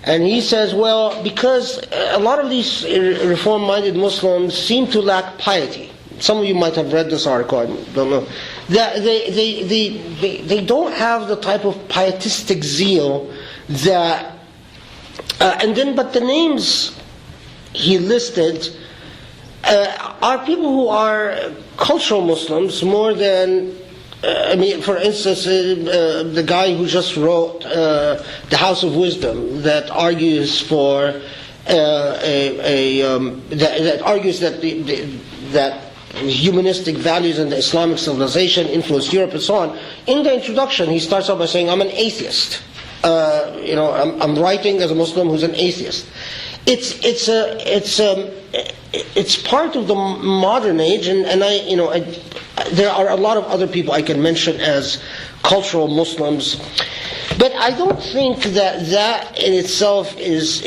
And he says, well, because a lot of these reform-minded Muslims seem to lack piety. Some of you might have read this article, I don't know. That they don't have the type of pietistic zeal that... but the names he listed are people who are cultural Muslims more than... for instance, the guy who just wrote The House of Wisdom, that argues for that argues that that humanistic values in the Islamic civilization influenced Europe and so on. In the introduction, he starts off by saying, "I'm an atheist. I'm writing as a Muslim who's an atheist." It's part of the modern age, and there are a lot of other people I can mention as cultural Muslims, but I don't think that in itself is.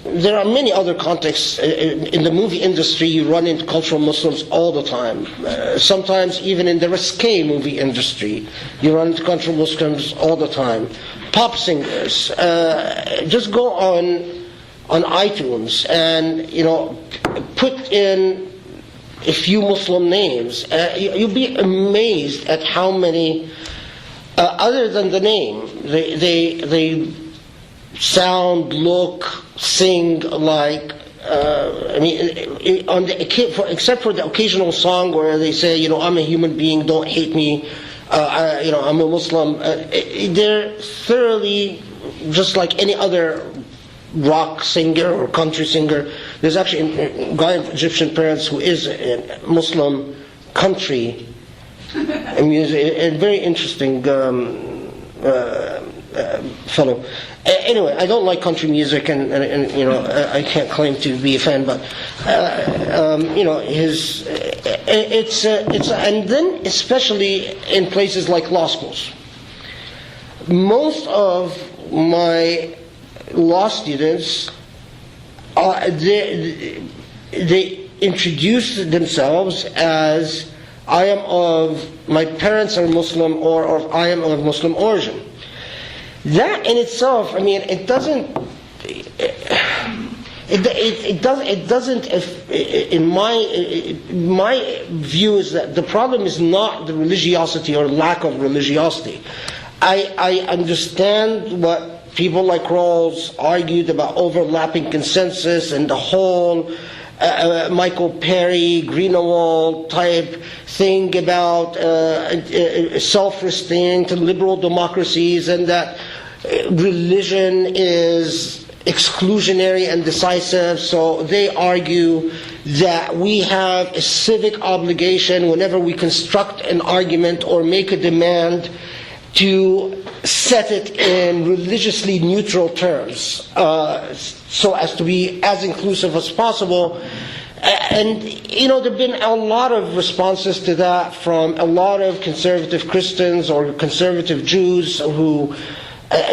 There are many other contexts in the movie industry. You run into cultural Muslims all the time. Sometimes even in the risque movie industry, you run into cultural Muslims all the time. Pop singers. Just go on iTunes and put in a few Muslim names. You'll be amazed at how many, other than the name, they sound, look, sing like. Except for the occasional song where they say, "I'm a human being, don't hate me. I'm a Muslim." They're thoroughly just like any other rock singer or country singer. There's actually a guy of Egyptian parents who is a Muslim country music, a very interesting fellow. Anyway, I don't like country music, and I can't claim to be a fan, but and then especially in places like law schools. Most of my law students, they introduce themselves as my parents are Muslim, or I am of Muslim origin. That in itself, it doesn't. It doesn't. In my view, is that the problem is not the religiosity or lack of religiosity. I understand what people like Rawls argued about overlapping consensus and the whole Michael Perry, Greenawald type thing about self-restraint and liberal democracies, and that religion is exclusionary and decisive. So they argue that we have a civic obligation whenever we construct an argument or make a demand to set it in religiously neutral terms, so as to be as inclusive as possible. And there have been a lot of responses to that from a lot of conservative Christians or conservative Jews who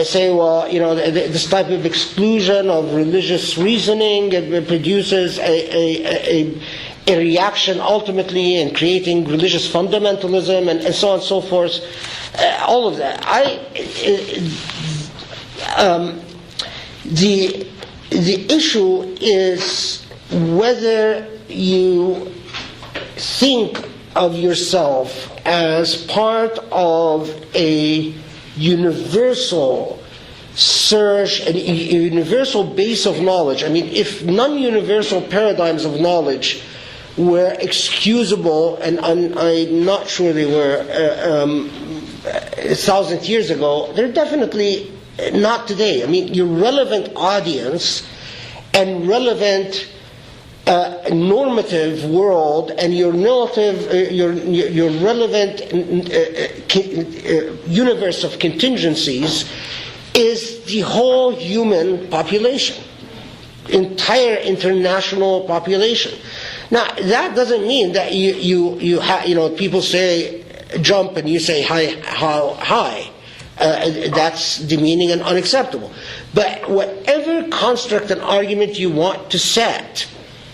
say, well, this type of exclusion of religious reasoning, it produces a reaction ultimately in creating religious fundamentalism and so on and so forth. All of that. The issue is whether you think of yourself as part of a universal search, a universal base of knowledge. If non-universal paradigms of knowledge were excusable, and I'm not sure they were 1,000 years ago, they're definitely not today. Your relevant audience and relevant normative world and your relevant universe of contingencies is the whole human population, entire international population. Now, that doesn't mean that people say jump and you say high. That's demeaning and unacceptable. But whatever construct and argument you want to set,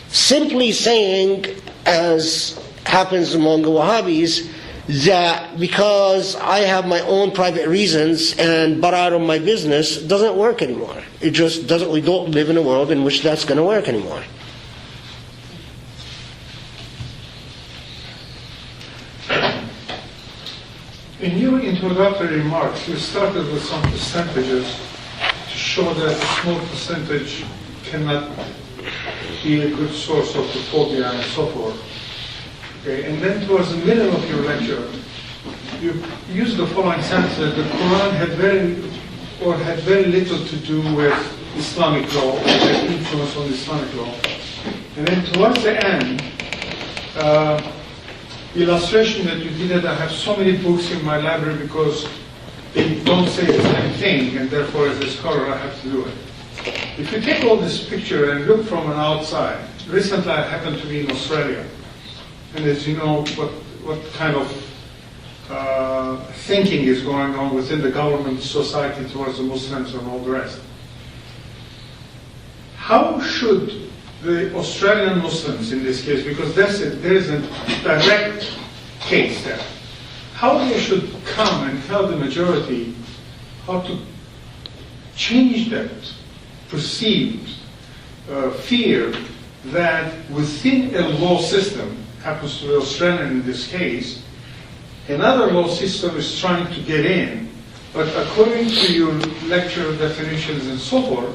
simply saying, as happens among the Wahhabis, that because I have my own private reasons and but out of my business doesn't work anymore. It just doesn't. We don't live in a world in which that's going to work anymore. In your introductory remarks, you started with some percentages to show that a small percentage cannot be a good source of the phobia and so forth. Okay, and then towards the middle of your lecture, you used the following sentence that the Quran had very little to do with Islamic law, or had influence on Islamic law. And then towards the end, the illustration that you did that I have so many books in my library because they don't say the same thing, and therefore as a scholar I have to do it. If you take all this picture and look from an outside, recently I happened to be in Australia, and as you know, what kind of thinking is going on within the government, society towards the Muslims and all the rest. How should the Australian Muslims in this case, because there is a direct case there, how they should come and tell the majority how to change that perceived fear that within a law system, happens to be Australian in this case, another law system is trying to get in, but according to your lecture definitions and so forth,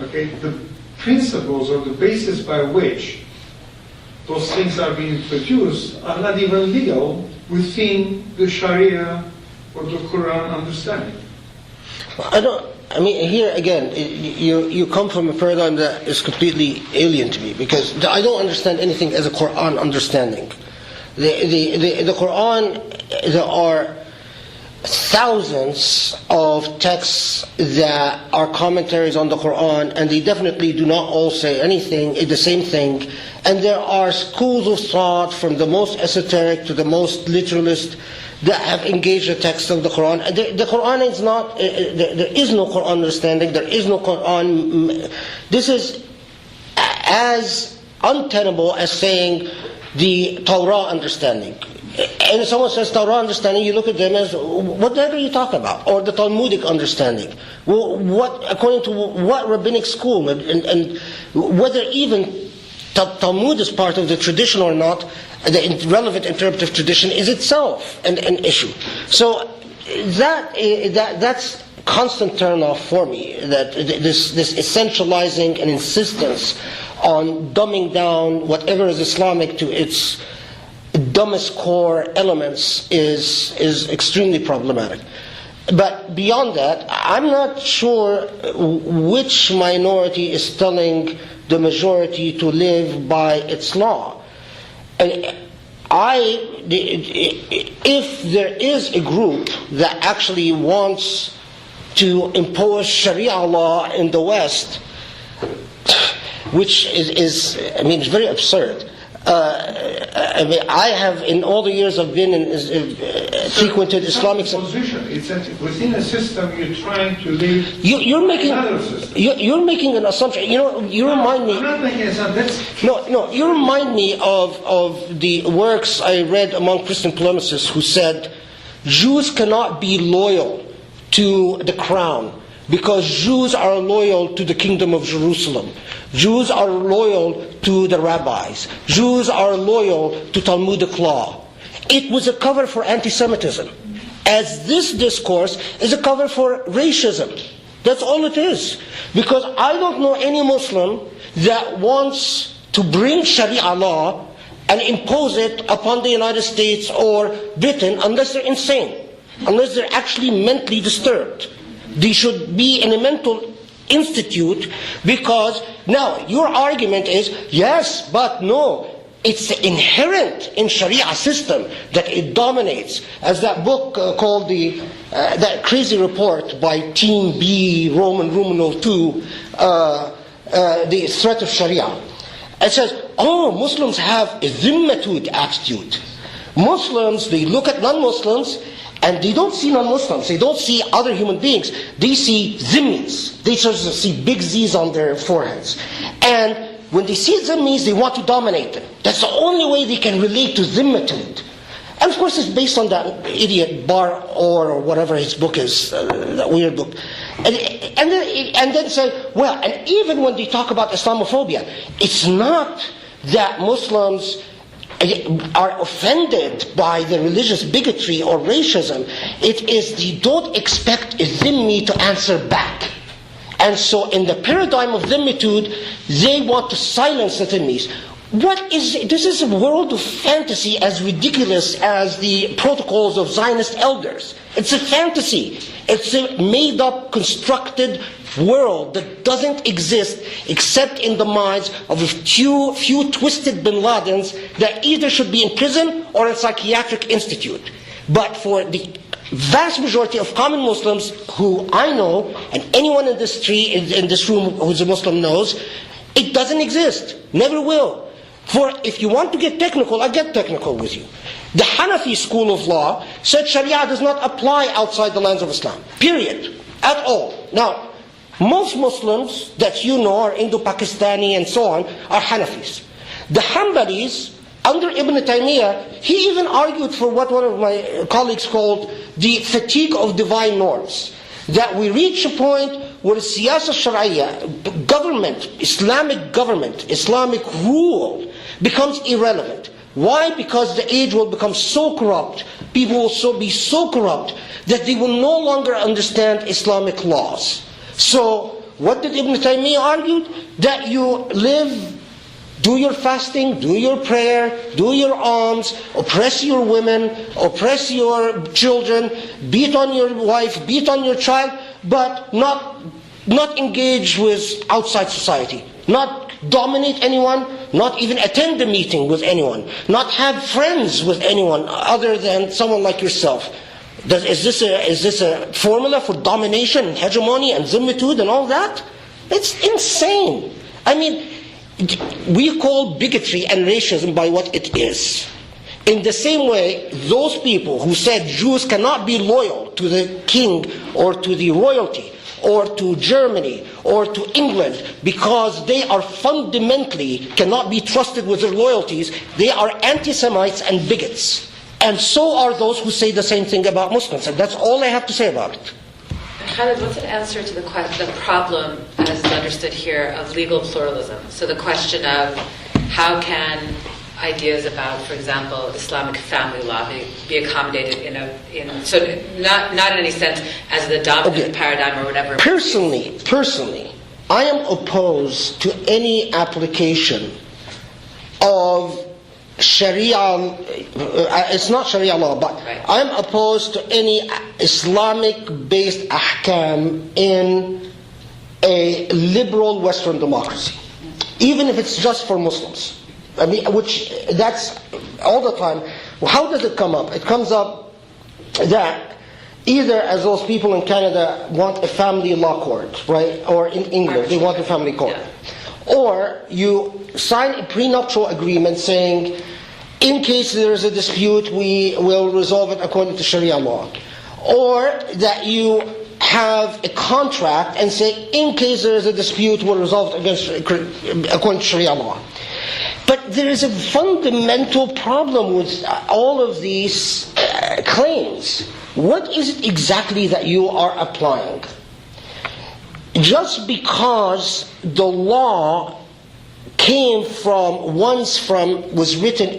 okay, the principles or the basis by which those things are being produced are not even legal within the Sharia or the Quran understanding. I mean, here again, you come from a paradigm that is completely alien to me, because I don't understand anything as a Quran understanding. The Quran, there are thousands of texts that are commentaries on the Quran, and they definitely do not all say anything, the same thing. And there are schools of thought, from the most esoteric to the most literalist, that have engaged the text of the Quran. The Quran is not, there is no Quran understanding, there is no Quran. This is as untenable as saying the Torah understanding. And if someone says Torah understanding, you look at them as, what the heck are you talking about? Or the Talmudic understanding. Well, according to what rabbinic school, and whether even Talmud is part of the tradition or not, the relevant interpretive tradition is itself an issue. So that's constant turn off for me, that this essentializing and insistence on dumbing down whatever is Islamic to its dumbest core elements is extremely problematic. But beyond that, I'm not sure which minority is telling the majority to live by its law. If there is a group that actually wants to impose Sharia law in the West, which is it's very absurd. I have, in all the years I've been in frequented Islamic position. It's that within a system you're trying to live. You're making an assumption. You remind me. I'm not making an assumption. No. You remind me of the works I read among Christian polemicists who said Jews cannot be loyal to the crown because Jews are loyal to the kingdom of Jerusalem. Jews are loyal to the rabbis. Jews are loyal to Talmudic law. It was a cover for anti-Semitism, as this discourse is a cover for racism. That's all it is. Because I don't know any Muslim that wants to bring Sharia law and impose it upon the United States or Britain unless they're insane, unless they're actually mentally disturbed. They should be in a mental institute, because now your argument is yes, but no, it's inherent in Sharia system that it dominates, as that book called that crazy report by Team B, Roman numeral 2, the threat of Sharia. It says, Muslims have a zimmatud attitude. Muslims, they look at non-Muslims and they don't see non-Muslims, they don't see other human beings, they see zimmis. They just see big Z's on their foreheads. And when they see zimmis, they want to dominate them. That's the only way they can relate to zimmatud. And of course it's based on that idiot Bar or whatever his book is, that weird book. And then say, well, and even when they talk about Islamophobia, it's not that Muslims are offended by the religious bigotry or racism. It is they don't expect a dhimmi to answer back. And so in the paradigm of dhimmitude, they want to silence the dhimmis. This is a world of fantasy as ridiculous as the protocols of Zionist elders. It's a fantasy. It's a made-up, constructed world that doesn't exist except in the minds of a few twisted bin Ladens that either should be in prison or in psychiatric institute. But for the vast majority of common Muslims who I know, and anyone in this room who's a Muslim knows, it doesn't exist. Never will. For if you want to get technical, I'll get technical with you. The Hanafi school of law said Sharia does not apply outside the lands of Islam. Period. At all. Now, most Muslims that you know are Indo-Pakistani and so on are Hanafis. The Hanbalis, under Ibn Taymiyyah, he even argued for what one of my colleagues called the fatigue of divine norms. That we reach a point where siyasa Shariah, government, Islamic rule becomes irrelevant. Why? Because the age will become so corrupt, people will be so corrupt that they will no longer understand Islamic laws. So, what did Ibn Taymiyyah argue? That you live, do your fasting, do your prayer, do your alms, oppress your women, oppress your children, beat on your wife, beat on your child, but not engage with outside society, not dominate anyone, not even attend a meeting with anyone, not have friends with anyone other than someone like yourself. Is this a formula for domination and hegemony and zimmitude and all that? It's insane. I mean, we call bigotry and racism by what it is. In the same way, those people who said Jews cannot be loyal to the king or to the royalty or to Germany or to England because they are fundamentally cannot be trusted with their loyalties, they are anti-Semites and bigots. And so are those who say the same thing about Muslims. And that's all I have to say about it. Khaled, what's an answer to the problem, as understood here, of legal pluralism? So the question of how can ideas about, for example, Islamic family law be accommodated so not in any sense as the dominant paradigm or whatever. Personally, I am opposed to any application of Sharia, it's not Sharia law, but right. I'm opposed to any Islamic-based ahkam in a liberal Western democracy, even if it's just for Muslims. I mean, that's all the time. How does it come up? It comes up that either, as those people in Canada want a family law court, right, or in England they want a family court. Yeah. Or you sign a prenuptial agreement saying, in case there is a dispute, we will resolve it according to Sharia law. Or that you have a contract and say, in case there is a dispute, we'll resolve it according to Sharia law. But there is a fundamental problem with all of these claims. What is it exactly that you are applying? Just because the law was written